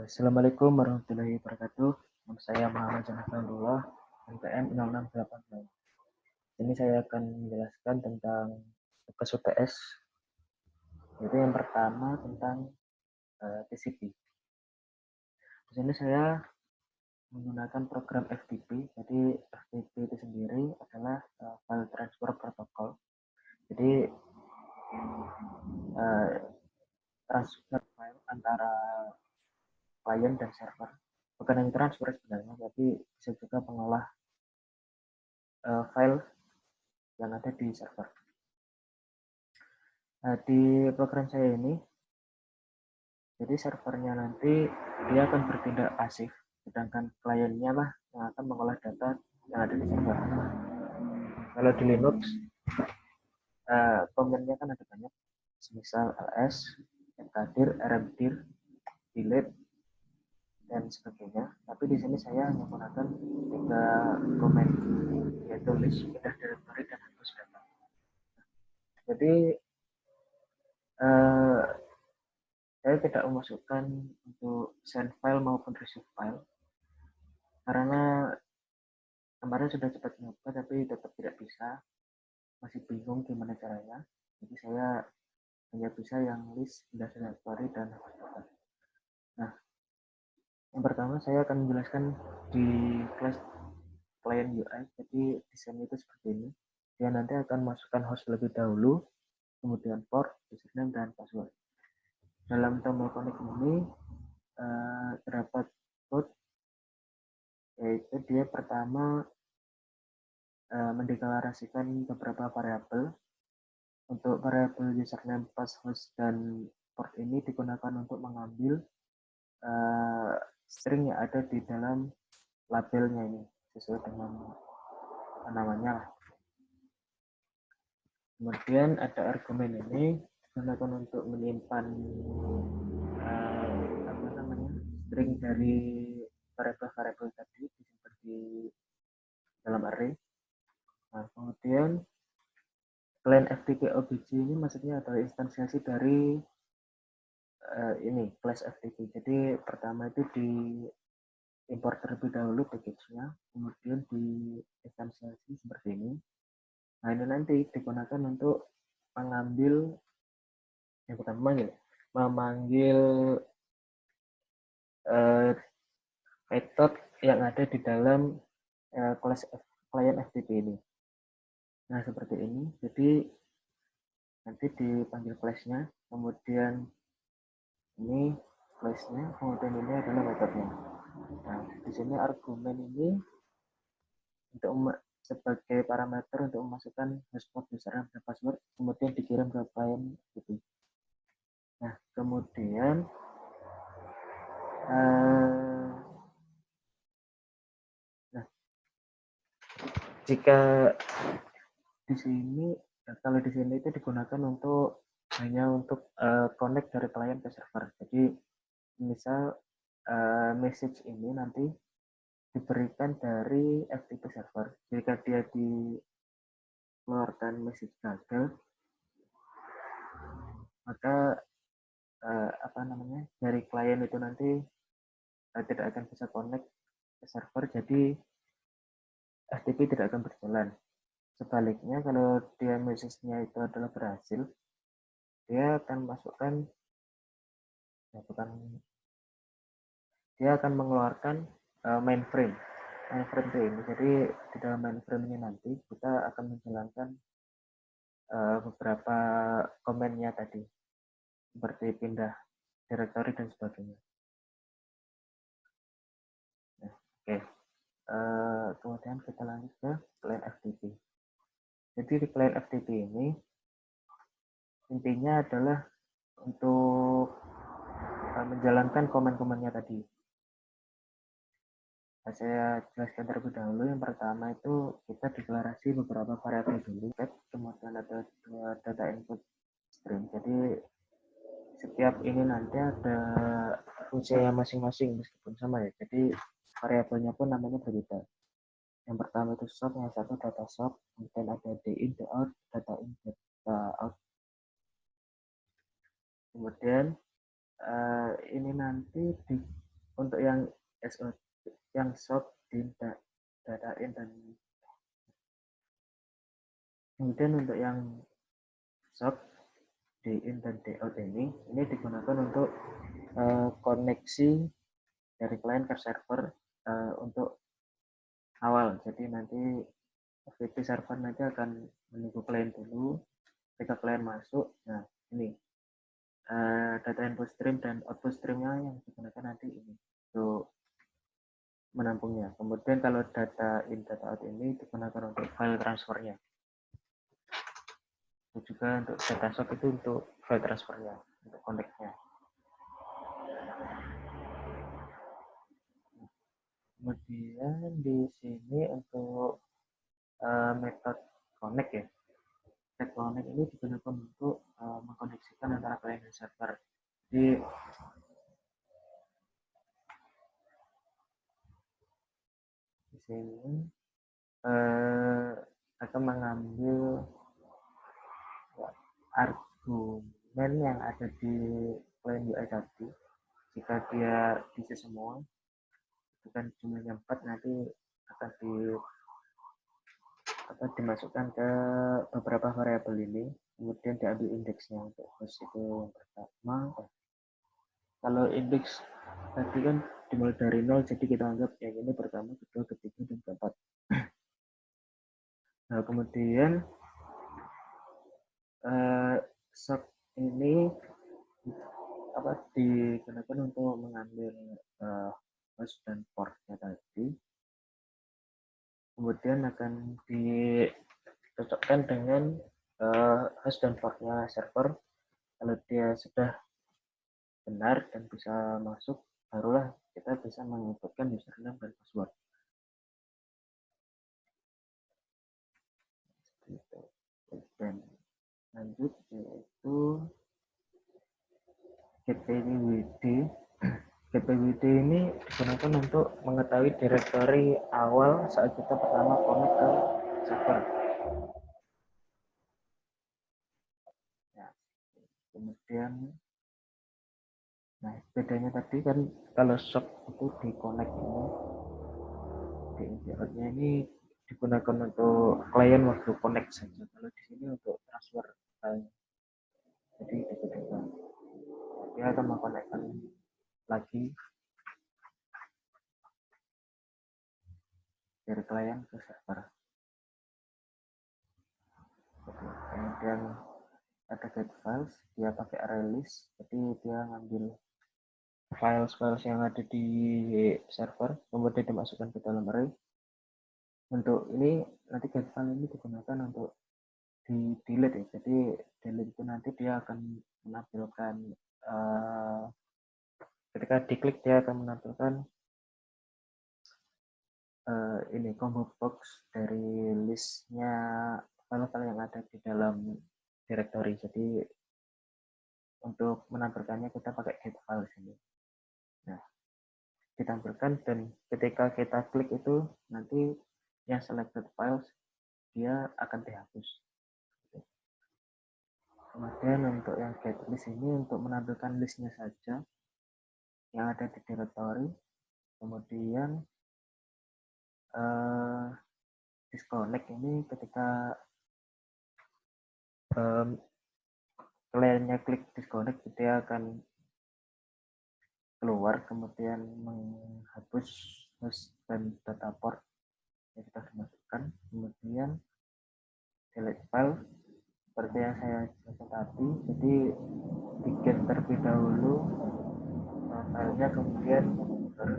Assalamualaikum warahmatullahi wabarakatuh. Nama saya Muhammad Janafandullah, NPM 0680. Ini saya akan menjelaskan tentang tugas UTS. Itu yang pertama tentang TCP. Di sini saya menggunakan program FTP. Jadi FTP itu sendiri adalah file transfer protocol. Jadi transfer file antara klien dan server. Bukan hanya transfer sebenarnya, tapi bisa juga mengolah file yang ada di server. Nah, di program saya ini, jadi servernya nanti dia akan bertindak pasif, sedangkan kliennya lah yang akan mengolah data yang ada di server. Kalau di Linux, komennya kan ada banyak, misal ls, mkdir, rmdir, delete, dan sebagainya. Tapi di sini saya menggunakan 3 komen, yaitu list, pindah directory, dan hapus data. Jadi saya tidak memasukkan untuk send file maupun receive file karena kemarin sudah cepat nyoba tapi tetap tidak bisa, masih bingung gimana caranya. Jadi saya hanya bisa yang list, pindah directory, dan hapus data. Nah, yang pertama saya akan menjelaskan di kelas client UI. Jadi desainnya itu seperti ini. Dia nanti akan masukkan host terlebih dahulu, kemudian port, username, dan password. Dalam tombol connect ini terdapat code, yaitu dia pertama mendeklarasikan beberapa variabel. Untuk variabel username, password, dan port ini digunakan untuk mengambil string yang ada di dalam labelnya ini sesuai dengan namanya. Kemudian ada argumen ini digunakan untuk menyimpan string dari variabel tadi disimpan di dalam array. Nah, kemudian client FTP OBJ ini maksudnya adalah instansiasi dari ini class FTP. Jadi pertama itu di import terlebih dahulu package-nya, kemudian di instansiasi seperti ini. Nah, ini nanti digunakan untuk mengambil yang pertama memanggil method yang ada di dalam kelas client FTP ini. Nah, seperti ini. Jadi nanti dipanggil class-nya, kemudian ini class-nya, kemudian ini adalah metodenya. Nah, di sini argumen ini untuk sebagai parameter untuk memasukkan hostpot, username, dan password, kemudian dikirim ke client FTP. Nah, kemudian jika di sini, kalau di sini itu digunakan untuk hanya untuk connect dari klien ke server. Jadi misal message ini nanti diberikan dari FTP server. Jika dia dikeluarkan message gagal, maka dari klien itu nanti tidak akan bisa connect ke server, jadi FTP tidak akan berjalan. Sebaliknya, kalau dia message-nya itu adalah berhasil, dia akan masukkan dia akan mengeluarkan mainframe itu ini. Jadi di dalam mainframe ini nanti kita akan menjalankan beberapa komennya tadi, seperti pindah directory dan sebagainya. Nah, oke. Kemudian kita lanjut ke client FTP. Jadi di client FTP ini intinya adalah untuk menjalankan komen-komennya tadi. Nah, saya jelaskan terlebih dahulu. Yang pertama itu kita deklarasi beberapa variabel dulu, kemudian ada 2 data input stream. Jadi setiap ini nanti ada fungsinya masing-masing meskipun sama ya. Jadi variabelnya pun namanya berbeda. Yang pertama itu source, yang satu data source, kemudian ada din, out, data in, data out. Kemudian ini nanti untuk yang SO, yang SOP di data in dan kemudian untuk yang SOP di in dan di out ini digunakan untuk koneksi dari klien ke server untuk awal. Jadi nanti FTP server nanti akan menunggu klien dulu. Ketika klien masuk, nah ini data input stream dan output streamnya yang digunakan nanti ini untuk menampungnya. Kemudian kalau data in data out ini digunakan untuk file transfernya. Dan juga untuk data source itu untuk file transfernya, untuk connect-nya. Kemudian di sini untuk metode connect ya. Metode connect ini digunakan untuk mengkoneksikan antara klien dan server. Jadi di sini akan mengambil argumen yang ada di klien UI tadi. Jika dia bisa semua, bukan jumlahnya 4, nanti akan dimasukkan ke beberapa variabel ini, kemudian diambil indeksnya untuk host itu yang pertama. Kalau indeks tadi kan dimulai dari 0, jadi kita anggap yang ini pertama, kedua, ketiga, dan keempat. Nah, kemudian sub ini digunakan untuk mengambil host dan portnya tadi, kemudian akan dicocokkan dengan host dan portnya server. Kalau dia sudah benar dan bisa masuk, barulah kita bisa menginputkan username dan password. Dan lanjut yaitu GPWD. GPWD ini digunakan untuk mengetahui directory awal saat kita pertama connect ke server. Ya, kemudian, nah bedanya tadi kan kalau SOP itu di connect ini, di inputnya ini digunakan untuk klien waktu connect saja. Kalau di sini untuk transfer file. Jadi dibutuhkan. Dia akan mengkonekkan lagi dari klien ke server. Kemudian ada get files, dia pakai array list, jadi dia ngambil files yang ada di server, kemudian dimasukkan ke dalam array. Untuk ini nanti get file ini digunakan untuk di delete ya, jadi delete itu nanti dia akan menampilkan ketika diklik dia akan menampilkan ini combo box dari listnya file-file yang ada di dalam directory. Jadi untuk menampilkannya kita pakai get file sini. Nah, ditampilkan dan ketika kita klik itu nanti yang selected files dia akan dihapus. Kemudian untuk yang get list ini untuk menampilkan listnya saja yang ada di directory. Kemudian disconnect ini ketika kliennya klik disconnect, dia akan keluar, kemudian menghapus host dan data port yang sudah dimasukkan, kemudian delete file seperti yang saya jelaskan tadi. Jadi di get terlebih dahulu filenya, kemudian baru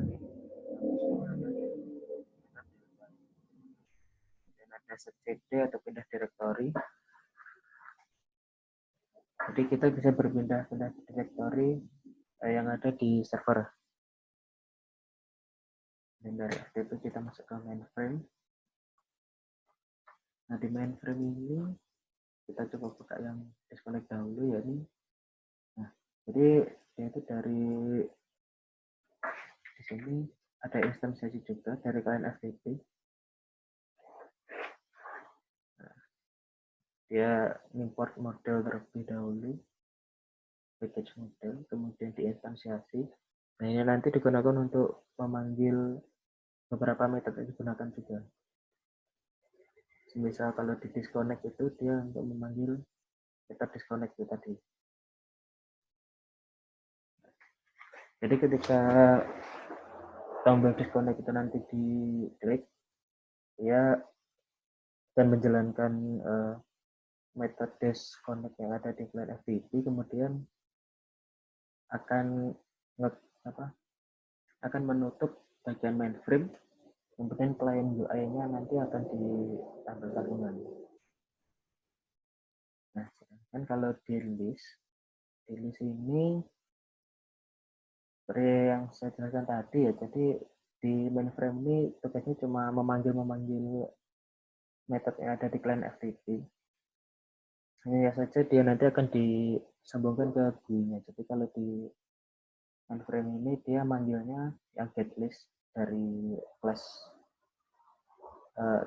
dan ada set cd atau pindah directory. Jadi kita bisa berpindah-pindah directory yang ada di server. Dan dari itu kita masuk ke mainframe. Nah, di mainframe ini kita coba buka yang disconnect dahulu ya ini. Nah, jadi itu dari di sini ada instansiasi juga dari klien FTP. Nah, dia import model terlebih dahulu, package model, kemudian diinstansiasi, Nah, ini nanti digunakan untuk memanggil beberapa metode yang digunakan juga. Misal kalau di disconnect itu dia untuk memanggil metode disconnect itu tadi. Jadi ketika tombol disconnect itu nanti diklik, dia akan menjalankan metode disconnect yang ada di client FTP, kemudian akan akan menutup bagian mainframe, kemudian client UI-nya nanti akan ditampilkan kembali. Nah, sedangkan kalau di list ini seperti yang saya jelaskan tadi ya, jadi di mainframe ini tugasnya cuma memanggil metode yang ada di client FTP. Hanya saja dia nanti akan disambungkan ke GUI-nya. Jadi kalau di mainframe ini dia manggilnya yang get list dari class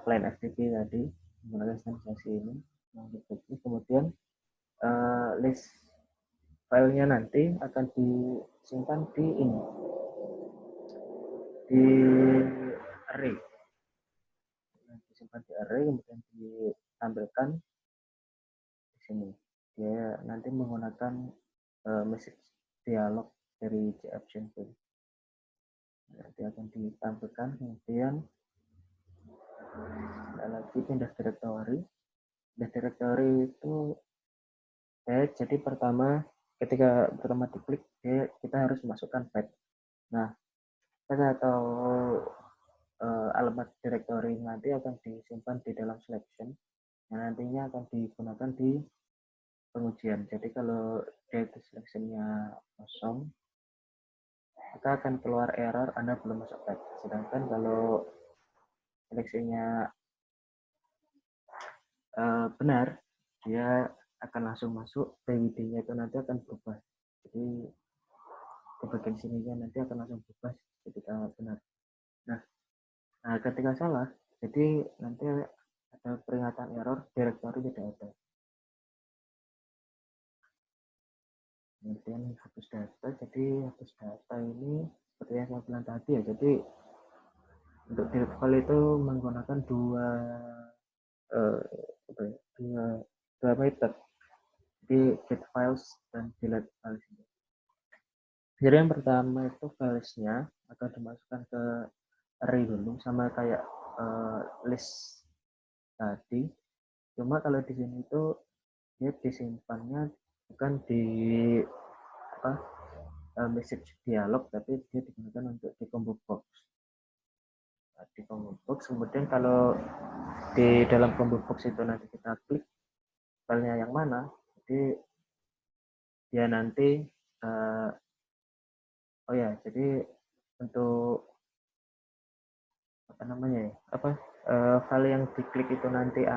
client FTP tadi menggunakan instansiasi ini, kemudian list filenya nanti akan disimpan di ini, di array, disimpan di array, kemudian ditampilkan di sini. Dia nanti menggunakan message dialog dari JAption Tool. Nanti akan ditampilkan, kemudian ada lagi pindah directory. Pindah directory itu jadi pertama ketika pertama diklik kita harus masukkan path. Nah, path atau alamat directory nanti akan disimpan di dalam selection yang nantinya akan digunakan di pengujian. Jadi kalau data selectionnya kosong, maka akan keluar error Anda belum masuk path. Sedangkan kalau seleksinya benar, dia akan langsung masuk, PWD-nya itu nanti akan berubah. Jadi ke bagian sininya nanti akan langsung berubah ketika benar. Nah, ketika salah, jadi nanti ada peringatan error, directory tidak ada. Kemudian hapus data, jadi hapus data ini seperti yang saya bilang tadi ya, jadi untuk delete file itu menggunakan dua method, jadi get files dan delete files. Jadi yang pertama itu filesnya akan dimasukkan ke array dulu, sama kayak list tadi. Cuma kalau di sini itu dia disimpannya bukan di message dialog, tapi dia digunakan untuk di combo box. Nah, di combo box, kemudian kalau di dalam combo box itu nanti kita klik filenya yang mana, jadi dia nanti jadi untuk file yang diklik itu nanti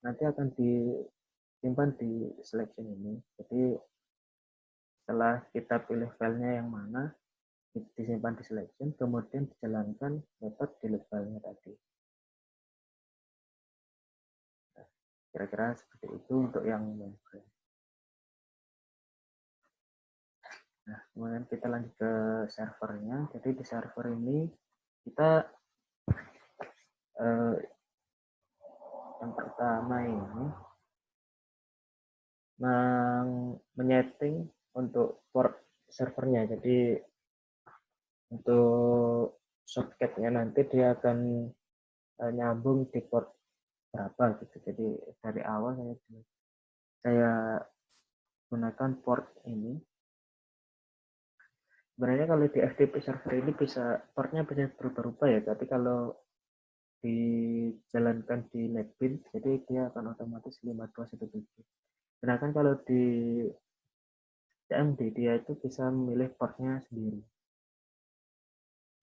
nanti akan disimpan di selection ini. Jadi setelah kita pilih filenya yang mana, disimpan di selection, kemudian dijalankan metode delete filenya tadi. Nah, kira-kira seperti itu untuk yang mainframe. Nah, kemudian kita lanjut ke servernya. Jadi di server ini kita yang pertama ini menyeting untuk port servernya. Jadi untuk socketnya nanti dia akan nyambung di port berapa gitu. Jadi dari awal saya gunakan port ini. Sebenarnya kalau di FTP server ini portnya bisa berubah-ubah ya, tapi kalau dijalankan di netbin, jadi dia akan otomatis 5217. Sedangkan kalau di CMD dia itu bisa memilih portnya sendiri,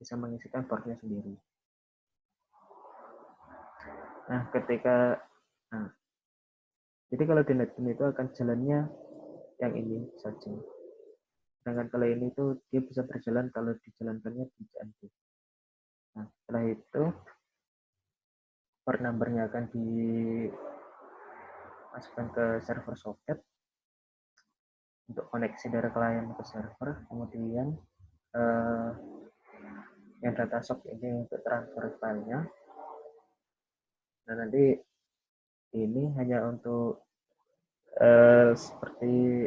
bisa mengisikan portnya sendiri. Nah, jadi kalau di netbin itu akan jalannya yang ini saja. Sedangkan kalau ini tuh dia bisa berjalan kalau dijalankannya di CMD. Nah, setelah itu port number-nya akan dimasukkan ke server socket untuk koneksi dari klien ke server. Kemudian uh, yang data source ini untuk transfer filenya. Nah, nanti ini hanya untuk seperti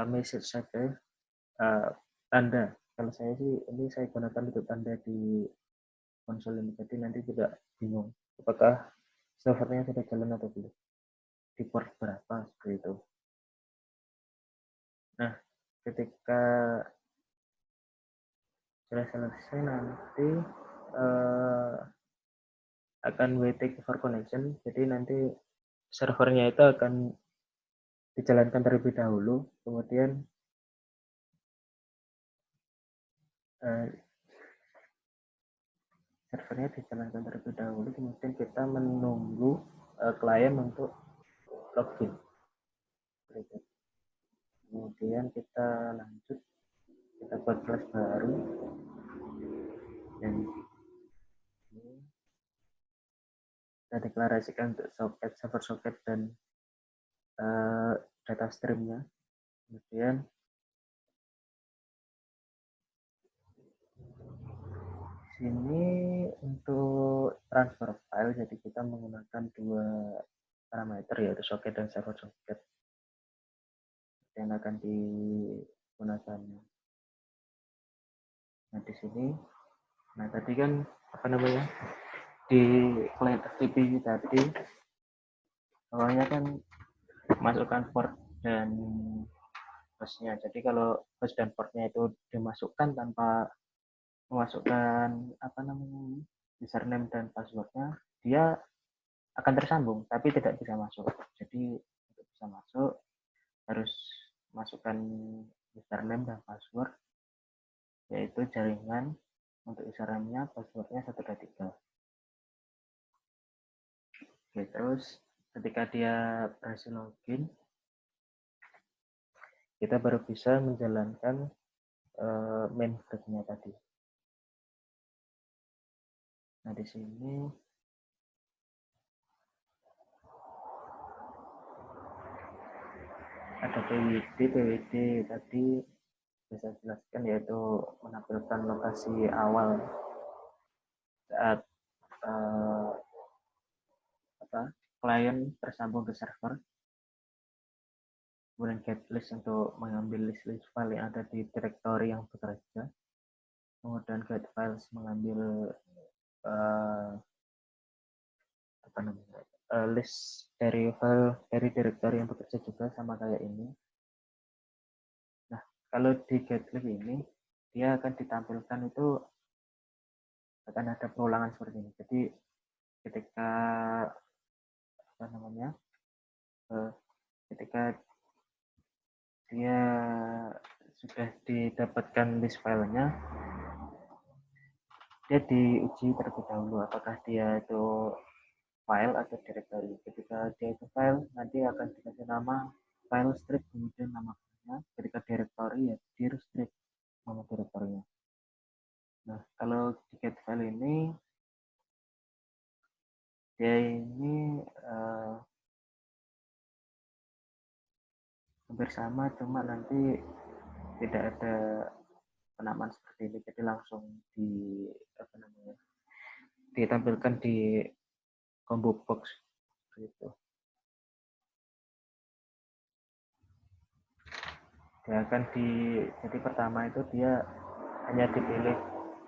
message saja, tanda. Kalau saya sih ini saya gunakan untuk tanda di konsol ini, jadi nanti tidak bingung apakah servernya sudah jalan atau belum, di port berapa, seperti itu. Nah, ketika sudah selesai nanti akan waiting for connection, jadi nanti servernya itu akan dijalankan terlebih dahulu, kemudian servernya dijalankan terlebih dahulu, kemudian kita menunggu klien untuk login. Kemudian kita lanjut, kita buat kelas baru, dan kita deklarasikan untuk soket, server soket, dan data streamnya. Kemudian sini untuk transfer file, jadi kita menggunakan dua parameter, yaitu soket dan server soket yang akan digunakan. Nah, di sini, nah tadi kan apa namanya, di client FTP tadi awalnya kan masukkan port dan hostnya. Jadi kalau host dan portnya itu dimasukkan tanpa memasukkan apa namanya username dan passwordnya, dia akan tersambung tapi tidak bisa masuk. Jadi untuk bisa masuk harus masukkan username dan password, yaitu jaringan untuk username-nya, passwordnya 123. Oke, terus ketika dia berhasil login, kita baru bisa menjalankan main thread-nya tadi. Nah, di sini ada PWD tadi bisa jelaskan, yaitu menampilkan lokasi awal saat klien tersambung ke server, kemudian get list untuk mengambil list file yang ada di direktori yang bekerja, kemudian get files mengambil list dari file dari direktori yang bekerja juga, sama kayak ini. Nah, kalau di get list ini dia akan ditampilkan itu akan ada perulangan seperti ini. Jadi ketika apa namanya ketika dia sudah didapatkan list filenya, dia diuji terlebih dahulu apakah dia itu file atau directory. Ketika dia itu file, nanti akan dikasih nama file strip, kemudian nama filenya. Ketika directory, ya dir strip nama direktorinya. Nah, kalau di get file ini, dia ini hampir sama, cuma nanti tidak ada penamaan seperti ini, jadi langsung ditampilkan di combo box gitu. Dia akan jadi pertama itu dia hanya dipilih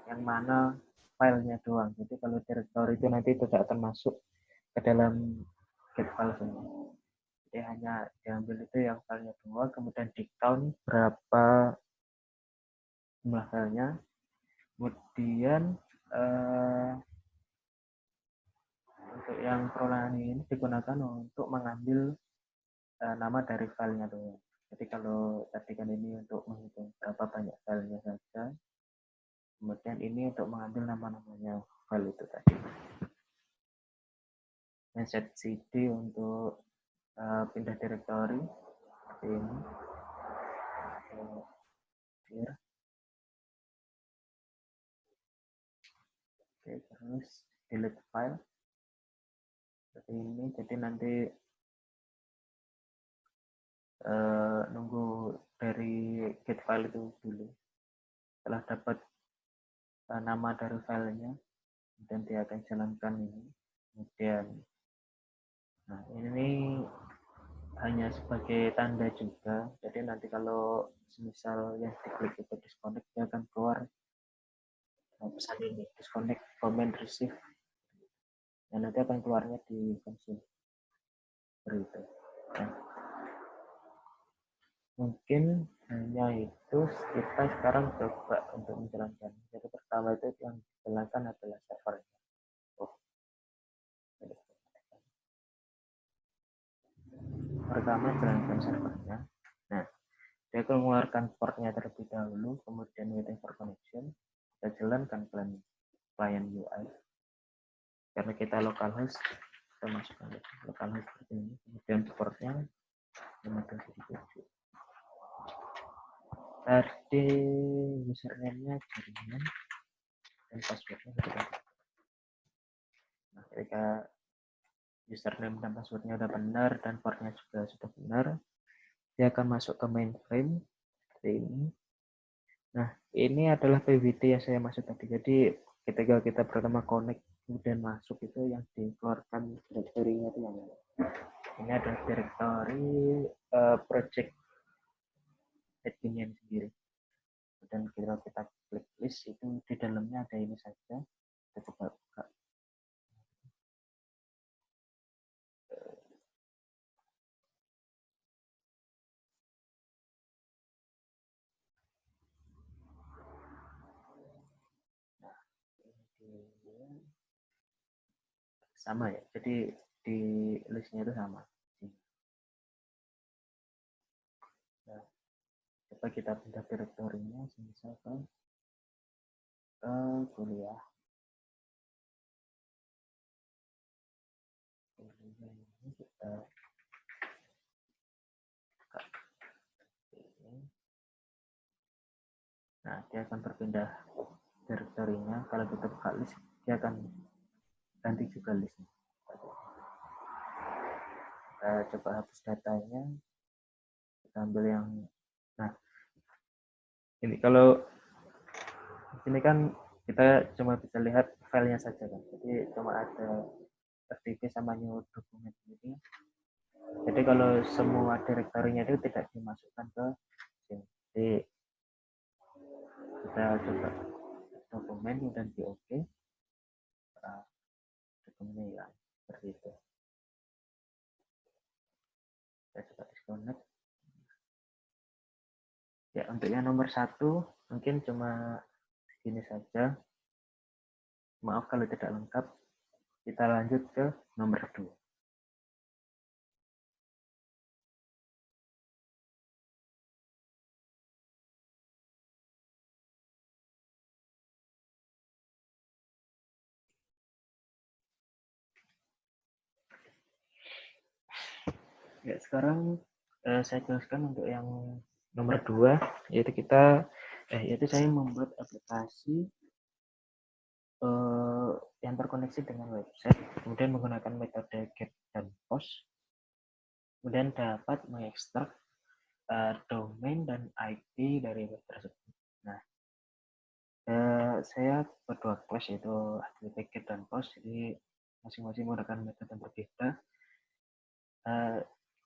yang mana filenya doang. Jadi kalau direktori itu nanti tidak akan masuk ke dalam get file semua. Jadi hanya diambil itu yang filenya doang, kemudian di count berapa jumlah filenya. Kemudian untuk yang perulangan ini digunakan untuk mengambil nama dari filenya doang. Jadi kalau tadi kan ini untuk menghitung berapa banyak filenya saja, kemudian ini untuk mengambil nama-namanya file itu tadi. Set cd untuk pindah direktori ini. Oke, terus delete file seperti ini. Jadi nanti nunggu dari get file itu dulu. setelah dapat nama dari filenya, dan dia akan jalankan ini. Kemudian nah ini hanya sebagai tanda juga, jadi nanti kalau misal yang diklik itu disconnect, dia akan keluar pesan ini, disconnect comment receive, dan nanti akan keluarnya di konsol seperti itu. Nah, mungkin hanya itu kita sekarang coba untuk menjalankan. Jadi pertama itu yang dijalankan adalah server. Pertama jalankan servernya. Nah, dia akan mengeluarkan portnya terlebih dahulu, kemudian waiting for connection. Kita jalankan client UI. Karena kita localhost, kita masukkan localhost seperti ini. Kemudian portnya 577. Tadi username-nya jaringan dan passwordnya sudah. Nah, ketika username dan passwordnya sudah benar dan portnya juga sudah benar, dia akan masuk ke mainframe seperti ini. Nah, ini adalah PWD yang saya maksud tadi. Jadi ketika kita pertama connect kemudian masuk, itu yang dikeluarkan direktorinya itu yang ini adalah direktori project admin sendiri. Dan kita klik list, itu di dalamnya ada ini saja. Kita coba buka. Sama ya, jadi di listnya itu sama. Nah, coba kita pindah direktorinya misal ke kuliah. Kuliah ini kita buka ini. Nah, dia akan berpindah direktorinya. Kalau kita buka list, dia akan ganti juga listnya. Kita coba hapus datanya. Kita ambil yang, nah ini kalau ini kan kita cuma bisa lihat filenya saja kan. Jadi cuma ada FTP sama new dokumen ini. Jadi kalau semua direktorinya itu tidak dimasukkan ke sini. Jadi kita coba dokumen dan di OK. Dokumennya hilang seperti itu. Kita coba disconnect. Ya, untuk yang nomor 1 mungkin cuma segini saja. Maaf kalau tidak lengkap. Kita lanjut ke nomor 2. Ya, sekarang saya jelaskan untuk yang nomor 2, yaitu saya membuat aplikasi yang terkoneksi dengan website, kemudian menggunakan metode get dan post, kemudian dapat mengekstrak domain dan IP dari web tersebut. Nah, saya buat 2 class, yaitu HTTP get dan post, jadi masing-masing menggunakan metode yang berbeda.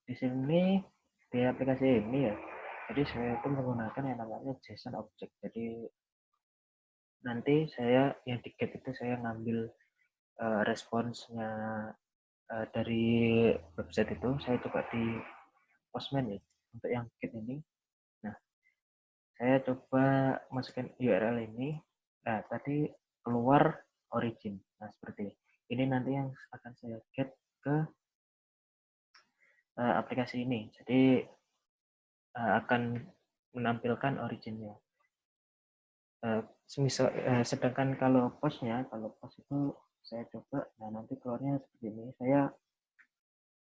Di sini di aplikasi ini ya, jadi saya itu menggunakan yang namanya JSON object. Jadi nanti saya yang di get itu saya ngambil responsnya dari website itu, saya coba di Postman ya untuk yang get ini. Nah, saya coba masukin URL ini. Nah, tadi keluar origin. Nah, seperti ini nanti yang akan saya get ke aplikasi ini. Jadi akan menampilkan originnya. Sedangkan kalau post itu saya coba, nah nanti keluarnya seperti ini. Saya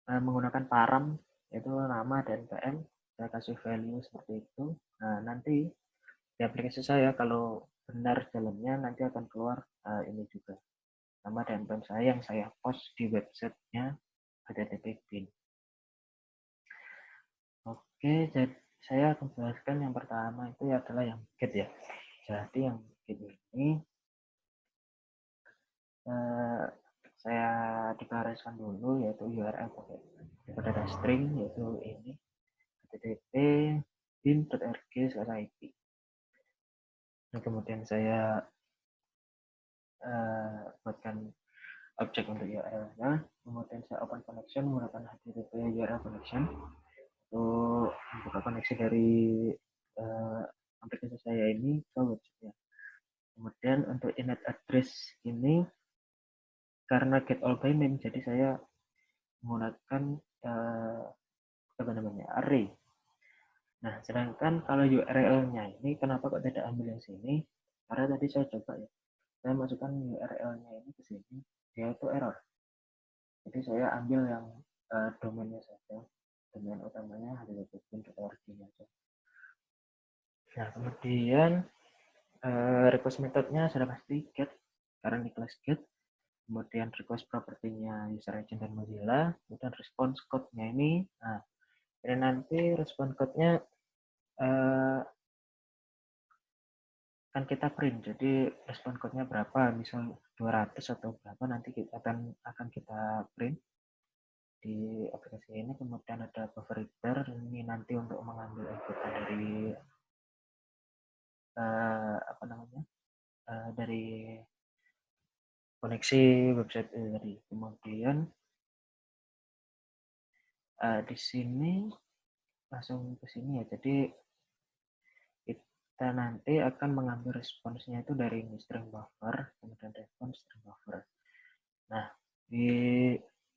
menggunakan param, yaitu nama dan PM, saya kasih value seperti itu. Nah, nanti di aplikasi saya kalau benar jalannya nanti akan keluar ini juga nama dan PM saya yang saya post di websitenya HTTP bin. Oke, jadi saya akan jelaskan yang pertama itu adalah yang get ya. Jadi yang ini saya deklarasikan dulu, yaitu URL pakai data string, yaitu ini http bin.org/ip. Nah, kemudian saya buatkan objek untuk URL-nya, kemudian saya open connection menggunakan http URL connection untuk membuka koneksi dari aplikasi saya ini ke website-nya. Kemudian untuk init address ini karena get all by name, jadi saya menggunakan array. Nah, sedangkan kalau URL-nya ini kenapa kok tidak ambil yang sini? Karena tadi saya coba ya, saya masukkan URL-nya ini ke sini, dia itu error. Jadi saya ambil yang domainnya saja, domain utamanya http.org aja. Nah, kemudian request methodnya sudah pasti get, karena ini kelas get. Kemudian request propertinya user agent dan Mozilla. Kemudian response code-nya ini, nah ini nanti response code-nya kan kita print, jadi response code-nya berapa, misal 200 atau berapa, nanti kita akan kita print di aplikasi ini. Kemudian ada buffer reader, ini nanti untuk mengambil anggota dari dari koneksi website tadi. Kemudian di sini langsung ke sini ya, jadi kita nanti akan mengambil responsnya itu dari string buffer, kemudian response string buffer. Nah,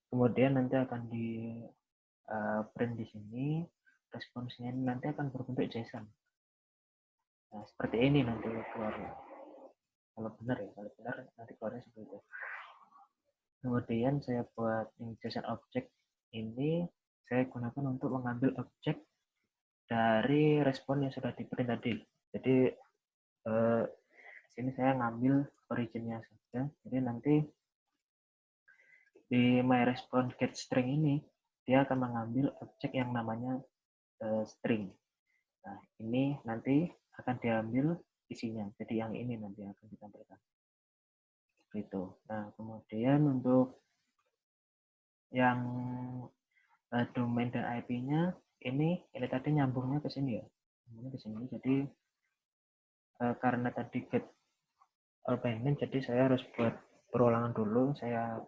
kemudian nanti akan di print di sini, responsnya ini nanti akan berbentuk JSON. Nah, seperti ini nanti keluarnya. Kalau benar ya, kalau benar nanti keluarnya seperti itu. Kemudian saya buat yang JSON object ini, saya gunakan untuk mengambil objek dari respon yang sudah di print tadi. Jadi sini saya ngambil originnya saja. Jadi nanti di my response get string ini dia akan mengambil objek yang namanya string. Nah, ini nanti akan diambil isinya. Jadi yang ini nanti akan ditampilkan. Gitu. Nah, kemudian untuk yang domain dan IP-nya ini tadi nyambungnya ke sini ya. Nyambungnya ke sini. Jadi karena tadi get all by name, jadi saya harus buat perulangan dulu. Saya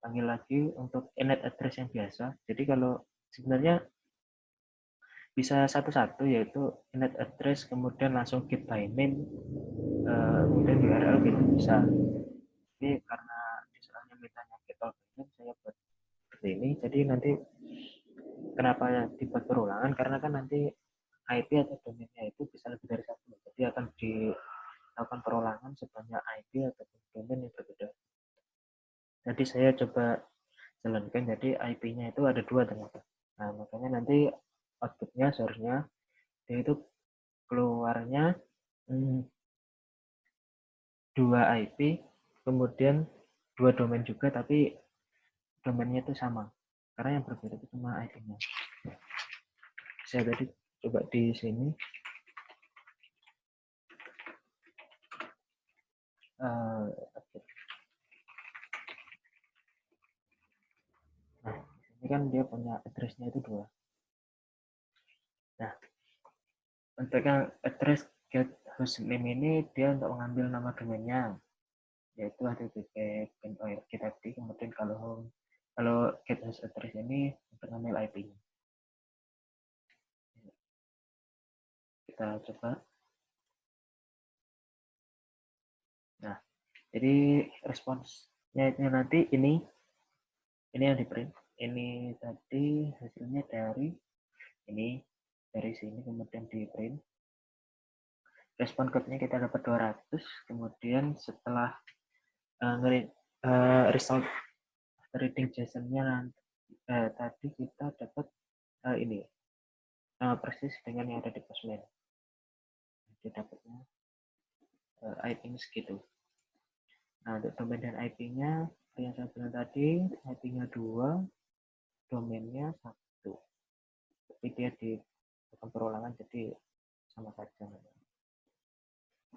panggil lagi untuk init address yang biasa. Jadi kalau sebenarnya bisa satu-satu, yaitu init address kemudian langsung get by name, kemudian URL gitu bisa. Jadi karena misalnya mintanya get all by name, saya buat seperti ini. Jadi nanti kenapa dibuat perulangan, karena kan nanti IP atau domainnya itu bisa lebih dari satu, jadi akan dilakukan perulangan sebanyak IP atau domain yang berbeda. Jadi saya coba jalankan, jadi IP-nya itu ada 2 ternyata. Nah, makanya nanti outputnya seharusnya dia itu keluarnya 2 IP, kemudian 2 domain juga, tapi domainnya itu sama, karena yang berbeda itu cuma IP-nya. Saya tadi coba di sini nah, ini kan dia punya address-nya itu 2. Nah, untuk yang address get hostname ini dia untuk mengambil nama domainnya, yaitu http.org tadi. Kemudian kalau get host address ini untuk ngambil IP-nya. Kita coba. Nah, jadi responsnya itu nanti ini yang di print. Ini tadi hasilnya dari ini, dari sini kemudian di print. Respon code-nya kita dapat 200, kemudian setelah result reading JSON-nya tadi kita dapat ini persis dengan yang ada di Postman. Jadi dapatnya IP-nya segitu. Nah, untuk domain dan IP-nya yang saya bilang tadi, IP-nya 2, domainnya 1. Tapi dia di perulangan, jadi sama saja.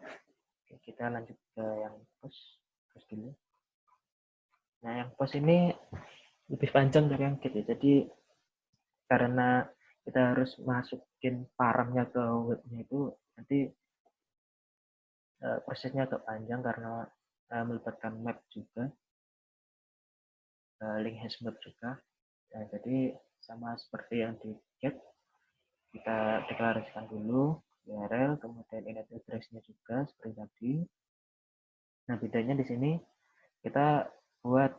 Oke, kita lanjut ke yang post dulu. Nah, yang post ini lebih panjang dari yang get ya. Jadi karena kita harus masukin paramnya ke webnya itu nanti prosesnya agak panjang karena melibatkan map juga, link hash map juga. Nah, jadi sama seperti yang di get, kita deklarasikan dulu URL, kemudian init address-nya juga seperti tadi. Nah, bedanya di sini kita buat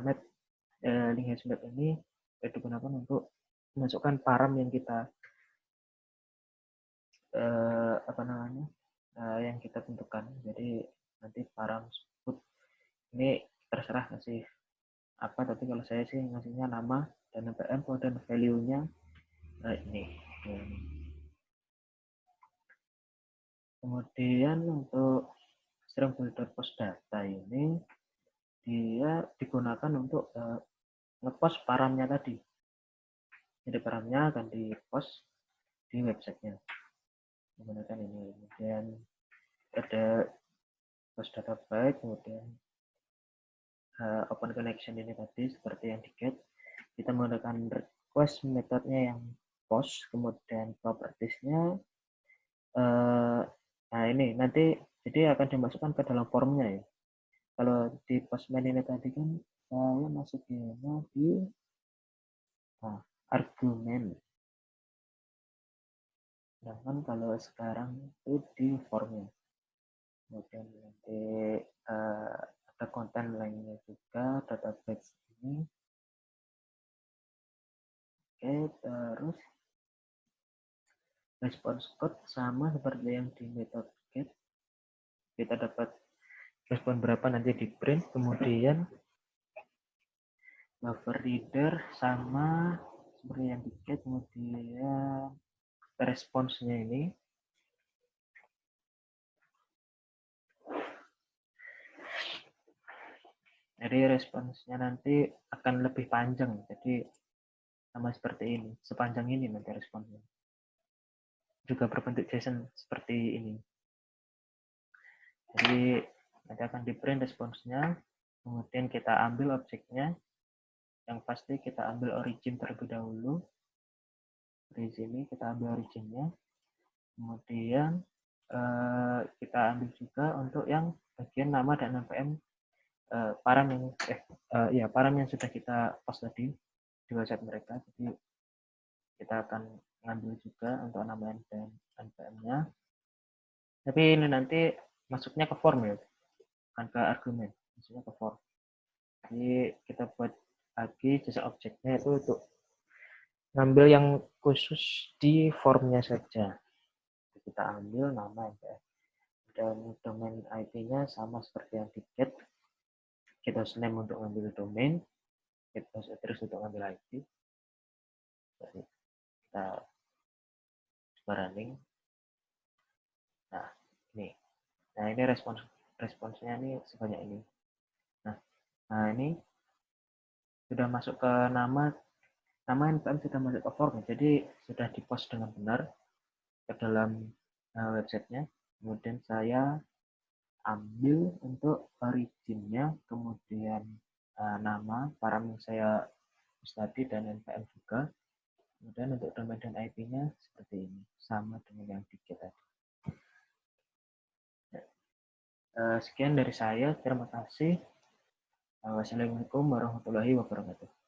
map link hash map ini digunakan untuk memasukkan param yang kita yang kita tentukan. Jadi nanti param sebut ini terserah kasih apa, tapi kalau saya sih ngasihnya nama dan npm, dan value-nya ini. Kemudian untuk string builder post data ini dia digunakan untuk ngepost paramnya tadi. Jadi paramnya akan di post di websitenya menggunakan ini. Kemudian ada post data byte, kemudian open connection ini tadi seperti yang di get, kita menggunakan request metodenya yang post, kemudian propertiesnya nah ini nanti jadi akan dimasukkan ke dalam formnya ya. Kalau di postman ini tadi kan saya masukinnya di argumen, sedangkan kalau sekarang itu di formnya. Kemudian nanti ada konten lainnya juga, database ini. Oke, terus response code sama seperti yang di method get, kita dapat respon berapa nanti di print. Kemudian buffer reader sama seperti yang di get, kemudian responsnya ini jadi responsnya nanti akan lebih panjang, jadi sama seperti ini, sepanjang ini nanti responsnya juga berbentuk JSON seperti ini. Jadi nanti akan di print responsnya, kemudian kita ambil objeknya, yang pasti kita ambil origin terlebih dahulu. Di sini kita ambil originnya, kemudian kita ambil juga untuk yang bagian nama dan npm param yang param yang sudah kita post tadi di website mereka. Jadi kita akan ngambil juga untuk nama dan npm-nya. Tapi ini nanti masuknya ke form ya, bukan ke argumen, masuknya ke form. Jadi kita buat lagi jasa objeknya itu untuk ngambil yang khusus di formnya saja. Kita ambil nama ya, dan domain IP-nya sama seperti yang di get. Kita name untuk ngambil domain, kita terus untuk ngambil IP. Jadi kita running. Nah ini responsnya ini sebanyak ini. Nah ini sudah masuk ke nama npm sudah masuk ke form, jadi sudah dipost dengan benar ke dalam websitenya. Kemudian saya ambil untuk originnya, kemudian nama param yang saya post tadi dan npm juga. Kemudian untuk domain dan IP-nya seperti ini, sama dengan yang di get tadi. Sekian dari saya, terima kasih. Wassalamualaikum warahmatullahi wabarakatuh.